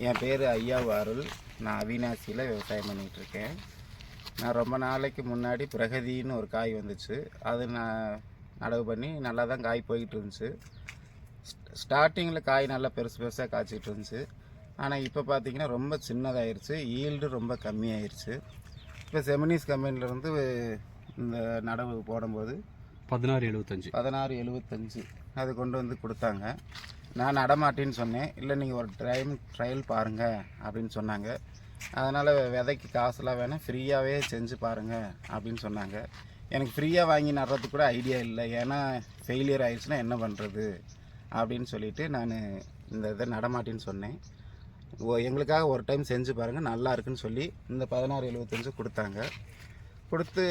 என் பேர் ஐயாவு அருள். நான் அவிநாசியில் விவசாயம் பண்ணிகிட்ருக்கேன். நான் ரொம்ப நாளைக்கு முன்னாடி பிரகதின்னு ஒரு காய் வந்துச்சு. அது நான் நடவு பண்ணி நல்லா தான் காய் போய்கிட்டு இருந்துச்சு. ஸ்டார்டிங்கில் காய் நல்லா பெருசு பெருசாக காய்ச்சிட்டு இருந்துச்சு. ஆனால் இப்போ பார்த்திங்கன்னா ரொம்ப சின்னதாகிருச்சு, ஈல்டு ரொம்ப கம்மியாயிருச்சு. இப்போ செமினிஸ் கம்பெனிலேருந்து இந்த நடவு போடும்போது 1675 அது கொண்டு வந்து கொடுத்தாங்க. நான் நடமாட்டின்னு சொன்னேன். இல்லை நீங்கள் ஒரு ட்ரையல் பாருங்கள் அப்படின்னு சொன்னாங்க. அதனால் விதைக்கு காசுலாம் வேணால் ஃப்ரீயாகவே செஞ்சு பாருங்கள் அப்படின்னு சொன்னாங்க. எனக்கு ஃப்ரீயாக வாங்கி நடுறதுக்கு கூட ஐடியா இல்லை. ஏன்னா ஃபெயிலியர் ஆகிடுச்சுன்னா என்ன பண்ணுறது அப்படின்னு சொல்லிவிட்டு நான் இந்த இதை நடமாட்டின்னு சொன்னேன். எங்களுக்காக ஒரு டைம் செஞ்சு பாருங்கள், நல்லா இருக்குன்னு சொல்லி இந்த 1675 கொடுத்தாங்க. கொடுத்து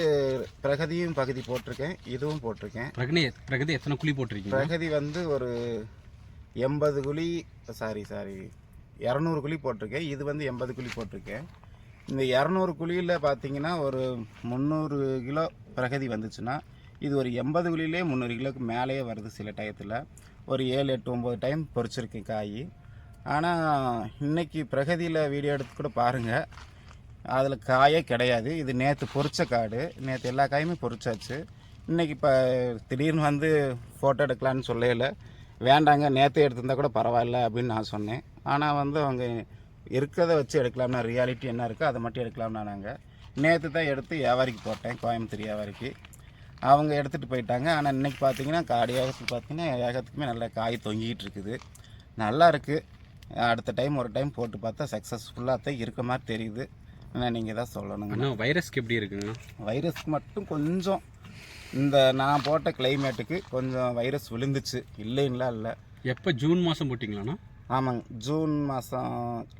பிரகதியும் பகுதி போட்டிருக்கேன், இதுவும் போட்டிருக்கேன். பிரகதி எத்தனை குழி போட்டிருக்கீங்க? பிரகதி வந்து ஒரு 80 குழி 200 குழி போட்டிருக்கேன். இது வந்து 80 குழி போட்டிருக்கேன். இந்த 200 குழியில் பார்த்தீங்கன்னா ஒரு 300 கிலோ பிரகதி வந்துச்சுன்னா இது ஒரு 80 குழியிலே 300 கிலோக்கு மேலேயே வருது. சில டயத்தில் ஒரு 7, 8, 9 டைம் பொறிச்சிருக்கேன் காய். ஆனால் இன்றைக்கி பிரகதியில் வீடியோ எடுத்து கூட பாருங்கள், அதில் காயே கிடையாது. இது நேற்று பொறிச்ச காடு, நேற்று எல்லா காயுமே பொறிச்சாச்சு. இன்றைக்கி இப்போ திடீர்னு வந்து ஃபோட்டோ எடுக்கலான்னு சொல்லல, வேண்டாங்க நேற்று எடுத்திருந்தால் கூட பரவாயில்ல அப்படின்னு நான் சொன்னேன். ஆனால் வந்து அவங்க இருக்கிறத வச்சு எடுக்கலாம்னா, ரியாலிட்டி என்ன இருக்கோ அதை மட்டும் எடுக்கலாம்னா நாங்கள் நேற்று தான் எடுத்து வியாபாரிக்கு போட்டேன், கோயம்புத்தூர் வியாபாரிக்கு. அவங்க எடுத்துகிட்டு போயிட்டாங்க. ஆனால் இன்றைக்கி பார்த்தீங்கன்னா காடு ஏகத்துக்கு பார்த்தீங்கன்னா ஏகத்துக்குமே நல்லா காய் தொங்கிக்கிட்டு இருக்குது. நல்லா இருக்குது. அடுத்த டைம் ஒரு டைம் போட்டு பார்த்தா சக்ஸஸ்ஃபுல்லாக தான் இருக்க மாதிரி தெரியுது. நீங்கள் தான் சொல்லணுங்க. வைரஸ்க்கு எப்படி இருக்குங்கண்ணா? வைரஸ்க்கு மட்டும் கொஞ்சம் இந்த நான் போட்ட கிளைமேட்டுக்கு கொஞ்சம் வைரஸ் விழுந்துச்சு, இல்லைங்களா இல்லை. எப்போ ஜூன் மாதம் போட்டிங்களாண்ணா? ஆமாங்க, ஜூன் மாதம்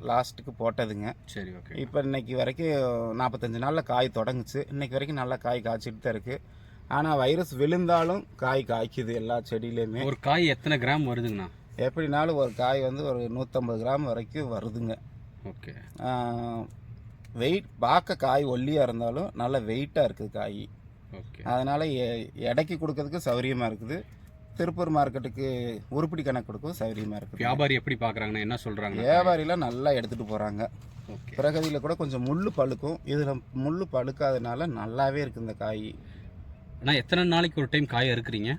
லாஸ்ட்டுக்கு போட்டதுங்க. சரி, ஓகே. இப்போ இன்றைக்கி வரைக்கும் 45 நாளில் காய் தொடங்குச்சு. இன்றைக்கி வரைக்கும் நல்லா காய் காய்ச்சிட்டு தான் இருக்குது. ஆனால் வைரஸ் விழுந்தாலும் காய் காய்க்குது எல்லா செடியிலையுமே. ஒரு காய் எத்தனை கிராம் வருதுங்கண்ணா? எப்படினாலும் ஒரு காய் வந்து ஒரு 150 கிராம் வரைக்கும் வருதுங்க. ஓகே. வெயிட் பார்க்க காய் ஒல்லியாக இருந்தாலும் நல்ல வெயிட்டாக இருக்குது காய். ஓகே. அதனால் எடைக்கு கொடுக்கறதுக்கு சௌகரியமாக இருக்குது. திருப்பூர் மார்க்கெட்டுக்கு உருப்படி கணக்கு கொடுக்கவும் சௌகரியமாக இருக்குது. வியாபாரி எப்படி பார்க்குறாங்கண்ணா, என்ன சொல்கிறாங்க? வியாபாரிலாம் நல்லா எடுத்துகிட்டு போகிறாங்க. ஓகே. பிரகதியில் கூட கொஞ்சம் முள் பழுக்கும், இதில் முள் பழுக்காதனால நல்லாவே இருக்குது இந்த காய். ஆனால் எத்தனை நாளைக்கு ஒரு டைம் காய் அறுக்குறீங்க?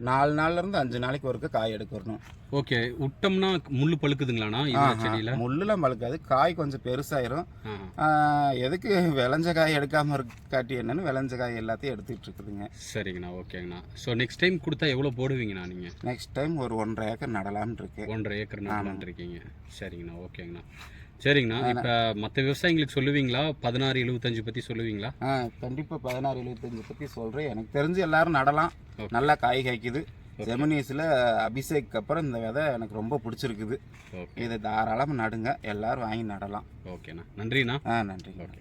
4 நாள்லேருந்து 5 நாளைக்கு ஒருக்க காய் எடுக்கணும். ஓகே. விட்டோம்னா முள் பழுக்குதுங்களாண்ணா? செடியில் முள்ளுலாம் பழுக்காது, காய் கொஞ்சம் பெருசாயிரும். எதுக்கு விளைஞ்ச காய் எடுக்காமல் காட்டி என்னன்னு விளைஞ்ச காய் எல்லாத்தையும் எடுத்துகிட்டு இருக்குதுங்க. சரிங்கண்ணா, ஓகேங்கண்ணா. ஸோ நெக்ஸ்ட் டைம் கொடுத்தா எவ்வளோ போடுவீங்கண்ணா நீங்கள்? நெக்ஸ்ட் டைம் ஒரு 1.5 ஏக்கர் நடலாம்னு இருக்கு. 1.5 ஏக்கர் நடலாம்னு இருக்கீங்க. சரிங்கண்ணா, ஓகேங்கண்ணா. சரிங்கண்ணா, இப்போ மற்ற விவசாயிங்களுக்கு சொல்லுவீங்களா 1675 பற்றி சொல்லுவீங்களா? கண்டிப்பாக 1675 பற்றி சொல்கிறேன். எனக்கு தெரிஞ்சு எல்லாரும் நடலாம், நல்லா காய் காய்க்குது. ஜெமினிஸில் அபிஷேக்கு அப்புறம் இந்த விதை எனக்கு ரொம்ப பிடிச்சிருக்குது. இதை தாராளமாக நடுங்க, எல்லோரும் வாங்கி நடலாம். ஓகேண்ணா, நன்றிண்ணா. நன்றி. ஓகே.